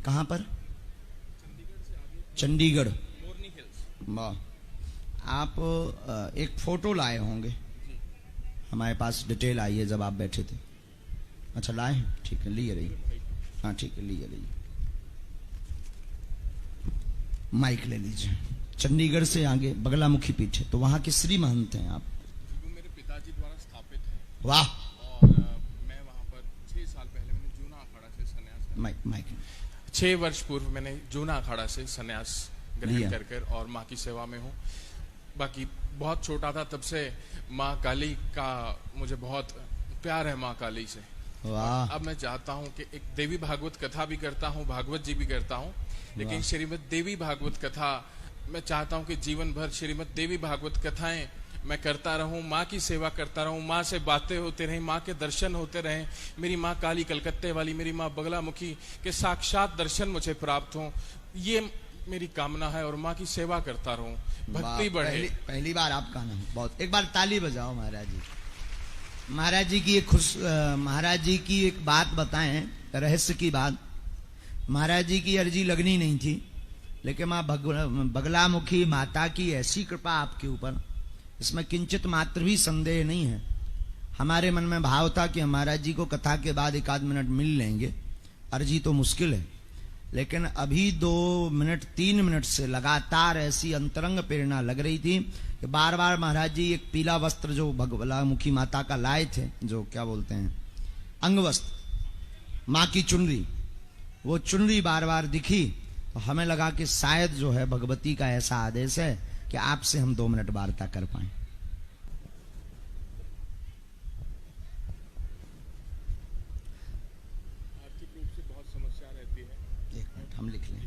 कहाँ पर? चंडीगढ़। वाह। आप एक फोटो लाए होंगे, हमारे पास डिटेल आई है जब आप बैठे थे। अच्छा लाए हैं, ठीक है, लिए रहिए। हाँ ठीक है, लिए रहिए। माइक ले लीजिए। चंडीगढ़ से आगे बगलामुखी पीठ है, तो वहाँ के श्री महंत हैं आप? मेरे पिताजी द्वारा स्थापित है। वाह। और मैं वहाँ पर 6 साल पहले मैंने जूना अखाड़ा से संन्यास। माइक 6 वर्ष पूर्व मैंने जूना अखाड़ा से संन्यास ग्रहण कर और माँ की सेवा में हूँ। बाकी बहुत छोटा था तब से माँ काली का मुझे बहुत प्यार है, माँ काली से। वाह। अब मैं चाहता हूँ कि एक देवी भागवत कथा भी करता हूँ, भागवत जी भी करता हूँ, लेकिन श्रीमद देवी भागवत कथा मैं चाहता हूँ कि जीवन भर श्रीमद देवी भागवत कथाएं मैं करता रहूं, माँ की सेवा करता रहूं, माँ से बातें होते रहें, माँ के दर्शन होते रहें, मेरी माँ काली कलकत्ते वाली, मेरी माँ बगलामुखी के साक्षात दर्शन मुझे प्राप्त हों, ये मेरी कामना है। और माँ की सेवा करता रहूं, भक्ति बढ़े। पहली बार आपका नाम, बहुत। एक बार ताली बजाओ महाराज जी। महाराज जी की एक बात बताएं, रहस्य की बात। महाराज जी की अर्जी लगनी नहीं थी, लेकिन माँ बगलामुखी माता की ऐसी कृपा आपके ऊपर, इसमें किंचित मात्र भी संदेह नहीं है। हमारे मन में भाव था कि महाराज जी को कथा के बाद 1 मिनट मिल लेंगे, अर्जी तो मुश्किल है, लेकिन अभी 2 मिनट 3 मिनट से लगातार ऐसी अंतरंग प्रेरणा लग रही थी कि बार बार महाराज जी एक पीला वस्त्र जो बगलामुखी माता का लाए थे, जो क्या बोलते हैं, अंग वस्त्र, माँ की चुनरी, वो चुनरी बार बार दिखी, तो हमें लगा कि शायद जो है भगवती का ऐसा आदेश है कि आपसे हम 2 मिनट वार्ता कर पाए। आर्थिक रूप से बहुत समस्या रहती है। 1 मिनट हम लिख लें।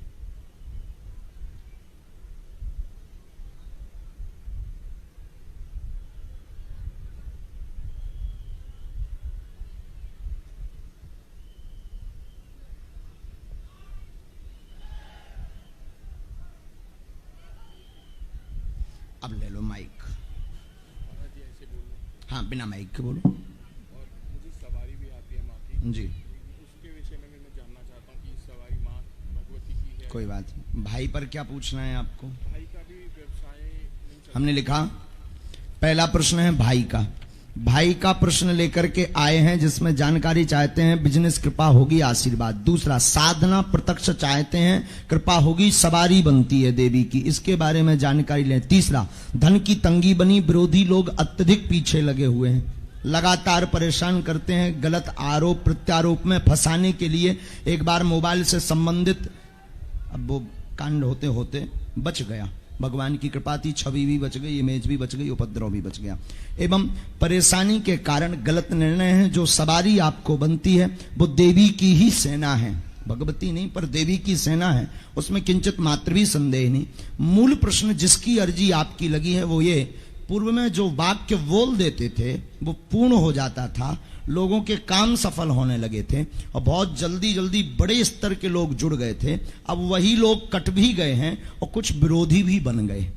अब ले लो माइक। हाँ बिना माइक के बोलो। और मुझे सवारी भी आती है माँ की जी, उसके विषय में मैं जानना चाहता हूँ कि सवारी माँ भगवती की है। कोई बात नहीं। भाई पर क्या पूछना है आपको? भाई का भी व्यवसाय हमने लिखा, पहला प्रश्न है भाई का। भाई का प्रश्न लेकर के आए हैं, जिसमें जानकारी चाहते हैं, बिजनेस कृपा होगी आशीर्वाद। दूसरा, साधना प्रत्यक्ष चाहते हैं, कृपा होगी सवारी बनती है देवी की, इसके बारे में जानकारी लें। तीसरा, धन की तंगी बनी, विरोधी लोग अत्यधिक पीछे लगे हुए हैं, लगातार परेशान करते हैं, गलत आरोप प्रत्यारोप में फंसाने के लिए। एक बार मोबाइल से संबंधित, अब वो कांड होते होते बच गया, भगवान की कृपा थी, छवि भी बच गई, इमेज भी बच गई, उपद्रव भी बच गया। एवं परेशानी के कारण गलत निर्णय है। जो सवारी आपको बनती है वो देवी की ही सेना है, भगवती नहीं पर देवी की सेना है, उसमें किंचित मात्र भी संदेह नहीं। मूल प्रश्न जिसकी अर्जी आपकी लगी है वो ये, पूर्व में जो वाक्य बोल देते थे वो पूर्ण हो जाता था, लोगों के काम सफल होने लगे थे और बहुत जल्दी जल्दी बड़े स्तर के लोग जुड़ गए थे। अब वही लोग कट भी गए हैं और कुछ विरोधी भी बन गए।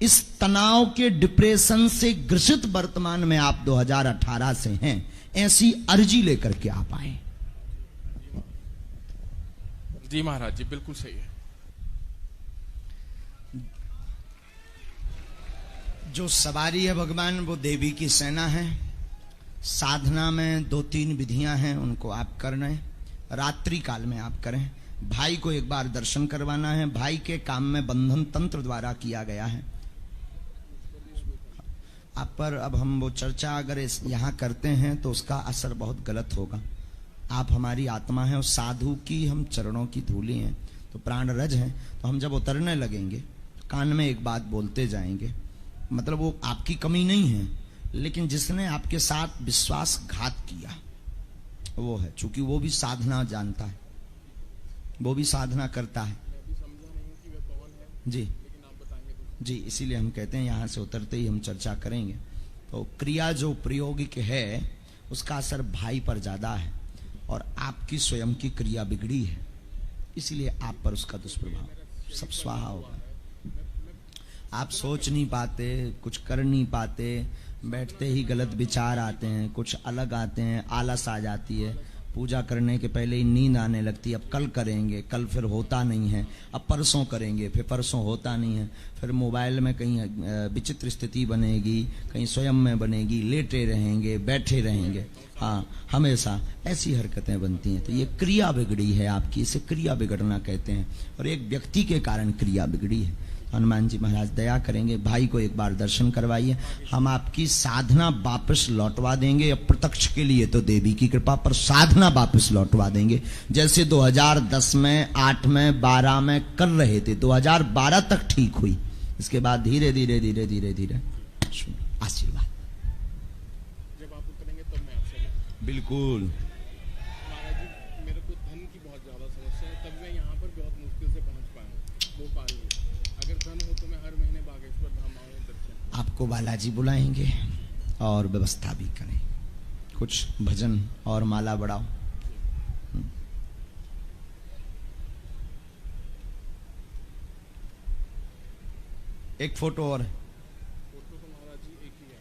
इस तनाव के डिप्रेशन से ग्रसित वर्तमान में आप 2018 से हैं, ऐसी अर्जी लेकर के आप आए। जी महाराज जी, बिल्कुल सही है। जो सवारी है भगवान, वो देवी की सेना है। साधना में 2-3 विधियां हैं, उनको आप कर रहे हैं, रात्रि काल में आप करें। भाई को एक बार दर्शन करवाना है, भाई के काम में बंधन तंत्र द्वारा किया गया है आप पर। अब हम वो चर्चा अगर यहाँ करते हैं तो उसका असर बहुत गलत होगा। आप हमारी आत्मा है और साधु की हम चरणों की धूली हैं, तो प्राण रज हैं, तो हम जब उतरने लगेंगे कान में एक बात बोलते जाएंगे। मतलब वो आपकी कमी नहीं है, लेकिन जिसने आपके साथ विश्वासघात किया वो है, चूंकि वो भी साधना जानता है, वो भी साधना करता है। जी जी, इसीलिए हम कहते हैं यहाँ से उतरते ही हम चर्चा करेंगे। तो क्रिया जो प्रायोगिक है उसका असर भाई पर ज्यादा है और आपकी स्वयं की क्रिया बिगड़ी है, इसीलिए आप पर उसका दुष्प्रभाव सब स्वाहा होगा। आप सोच नहीं पाते, कुछ कर नहीं पाते, बैठते ही गलत विचार आते हैं, कुछ अलग आते हैं, आलस आ जाती है, पूजा करने के पहले ही नींद आने लगती, अब कल करेंगे, कल फिर होता नहीं है, अब परसों करेंगे, फिर परसों होता नहीं है, फिर मोबाइल में कहीं विचित्र स्थिति बनेगी, कहीं स्वयं में बनेगी, लेटे रहेंगे, बैठे रहेंगे, हाँ हमेशा ऐसी हरकतें बनती हैं। तो ये क्रिया बिगड़ी है आपकी, इसे क्रिया बिगड़ना कहते हैं, और एक व्यक्ति के कारण क्रिया बिगड़ी है। हनुमान जी महाराज दया करेंगे, भाई को एक बार दर्शन करवाइए, हम आपकी साधना वापस लौटवा देंगे। अब प्रत्यक्ष के लिए तो देवी की कृपा, पर साधना वापस लौटवा देंगे। जैसे 2010 में, 8 में, 12 में कर रहे थे, 2012 तक ठीक हुई, इसके बाद धीरे धीरे धीरे धीरे धीरे आशीर्वाद। जब आप उतरेंगे तब मैं आपसे बिल्कुल। महाराज जी, मेरे को धन की बहुत ज्यादा समस्या है, तब मैं यहाँ पर बहुत मुश्किल से पहुँच पाया भोपाल में। अगर धन हो तो मैं हर महीने बागेश्वर धाम आऊँ दर्शन। आपको बालाजी बुलाएंगे और व्यवस्था भी करें, कुछ भजन और माला बढ़ाओ। एक फोटो और है। फोटो तो महाराज जी एक ही है,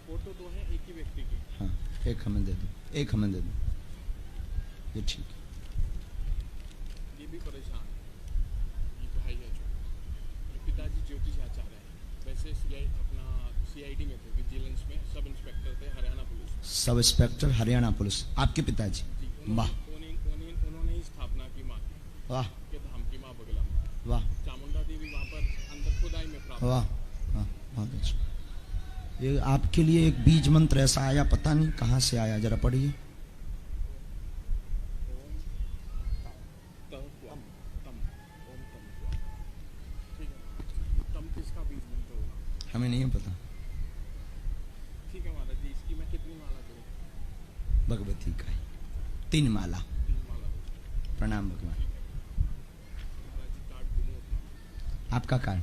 फोटो दो है एक ही व्यक्ति की। हाँ, एक हमें दे दो, एक हमें दे दो, ये ठीक है। ये भी परेशान है, ये भाई है जो मेरे पिताजी ज्योतिष आचार्य है, वैसे अपना CID में थे, विजिलेंस में सब इंस्पेक्टर थे, Haryana police. Sub inspector Haryana police, आपके पिताजी? वाह, उन्होंने ही स्थापना की माँ की, वाह के धाम की माँ बगला माँ, वाह चामुंडा देवी वहाँ पर अंदर खुदाई में प्राप्त। वाह, हाँ बहुत अच्छा। ये आपके लिए एक बीज मंत्र ऐसा आया, पता नहीं कहाँ से आया, जरा पढ़िए। हमें नहीं पता। ठीक है महाराज जी, इसकी मैं कितनी माला करूं? भगवती का 3 माला। 3 माला। प्रणाम भगवान। महाराज जी कार्ड दूं अपना? आपका कार्ड।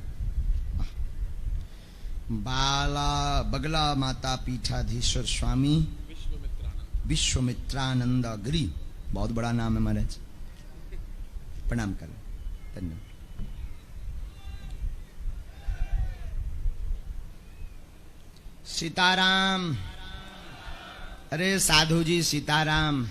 बाला बगला माता पीठाधीश्वर स्वामी विश्वमित्रानंद गिरी, बहुत बड़ा नाम है महाराज, प्रणाम करें, धन्यवाद। सीताराम। अरे साधु जी सीताराम।